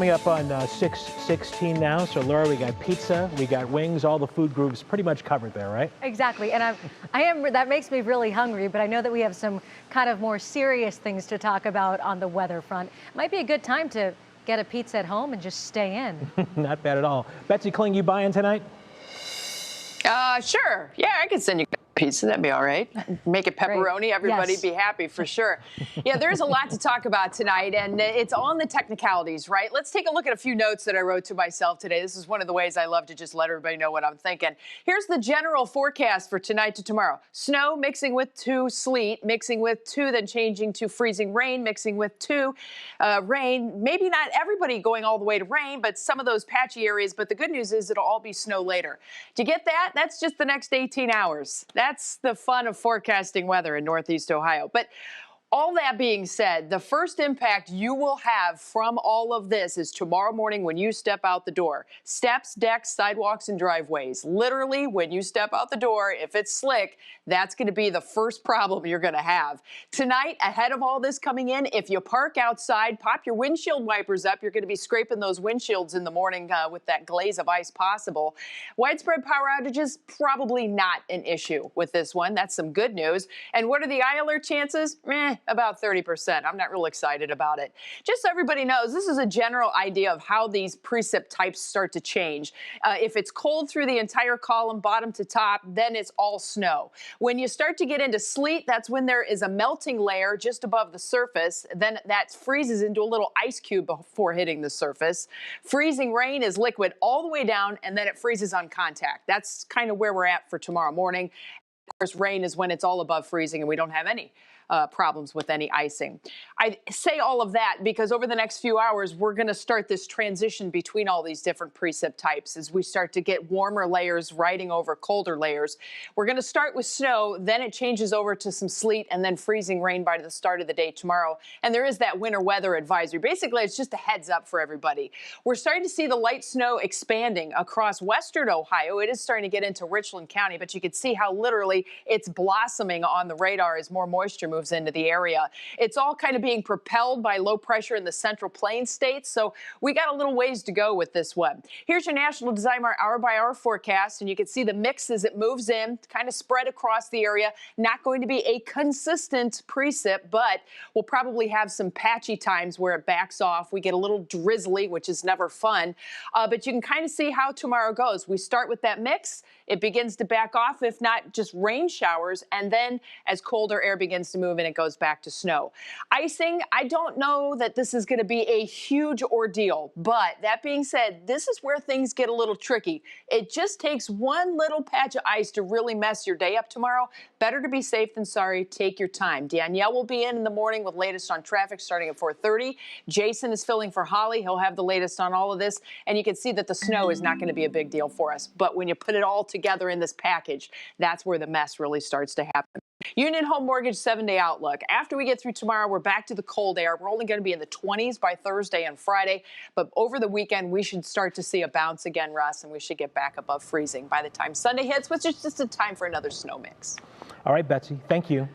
Coming up on 6:16 now. So Laura, we got pizza, we got wings, all the food groups pretty much covered there, right? Exactly. And that makes me really hungry, but I know that we have some kind of more serious things to talk about on the weather front. Might be a good time to get a pizza at home and just stay in. Not bad at all. Betsy Kling, you buying tonight? Sure. Yeah, I could send you pizza. That'd be all right. Make it pepperoni. Great. Everybody'd Yes. be happy for sure. Yeah, there's a lot to talk about tonight, and it's on the technicalities, right? Let's take a look at a few notes that I wrote to myself today. This is one of the ways I love to just let everybody know what I'm thinking. Here's the general forecast for tonight to tomorrow. Snow mixing with sleet, mixing with then changing to freezing rain, mixing with rain. Maybe not everybody going all the way to rain, but some of those patchy areas. But the good news is it'll all be snow later. Do you get that? That's just the next 18 hours. That's the fun of forecasting weather in Northeast Ohio. But all that being said, the first impact you will have from all of this is tomorrow morning when you step out the door. Steps, decks, sidewalks, and driveways. Literally, when you step out the door, if it's slick, that's going to be the first problem you're going to have. Tonight, ahead of all this coming in, if you park outside, pop your windshield wipers up. You're going to be scraping those windshields in the morning with that glaze of ice possible. Widespread power outages, probably not an issue with this one. That's some good news. And what are the eye alert chances? About 30%. I'm not real excited about it. Just so everybody knows, this is a general idea of how these precip types start to change. If it's cold through the entire column, bottom to top, then it's all snow. When you start to get into sleet, that's when there is a melting layer just above the surface. Then that freezes into a little ice cube before hitting the surface. Freezing rain is liquid all the way down, and then it freezes on contact. That's kind of where we're at for tomorrow morning. Of course, rain is when it's all above freezing and we don't have any problems with any icing. I say all of that because over the next few hours, we're going to start this transition between all these different precip types as we start to get warmer layers riding over colder layers. We're going to start with snow, then it changes over to some sleet and then freezing rain by the start of the day tomorrow. And there is that winter weather advisory. Basically, it's just a heads up for everybody. We're starting to see the light snow expanding across western Ohio. It is starting to get into Richland County, but you can see how literally it's blossoming on the radar as more moisture moves into the area. It's all kind of being propelled by low pressure in the Central Plains states, so we got a little ways to go with this one. Here's your National Designer hour-by-hour forecast, and you can see the mix as it moves in, kind of spread across the area. Not going to be a consistent precip, but we'll probably have some patchy times where it backs off. We get a little drizzly, which is never fun, but you can kind of see how tomorrow goes. We start with that mix. It begins to back off, if not just rain showers, and then as colder air begins to move in, it goes back to snow. Icing, I don't know that this is going to be a huge ordeal, but that being said, this is where things get a little tricky. It just takes one little patch of ice to really mess your day up tomorrow. Better to be safe than sorry. Take your time. Danielle will be in the morning with latest on traffic starting at 4:30. Jason is filling for Holly. He'll have the latest on all of this, and you can see that the snow is not going to be a big deal for us. But when you put it all together in this package, that's where the mess really starts to happen. Union Home Mortgage 7-day outlook. After we get through tomorrow, we're back to the cold air. We're only going to be in the 20s by Thursday and Friday. But over the weekend, we should start to see a bounce again, Russ, and we should get back above freezing by the time Sunday hits, which is just a time for another snow mix. All right, Betsy, thank you.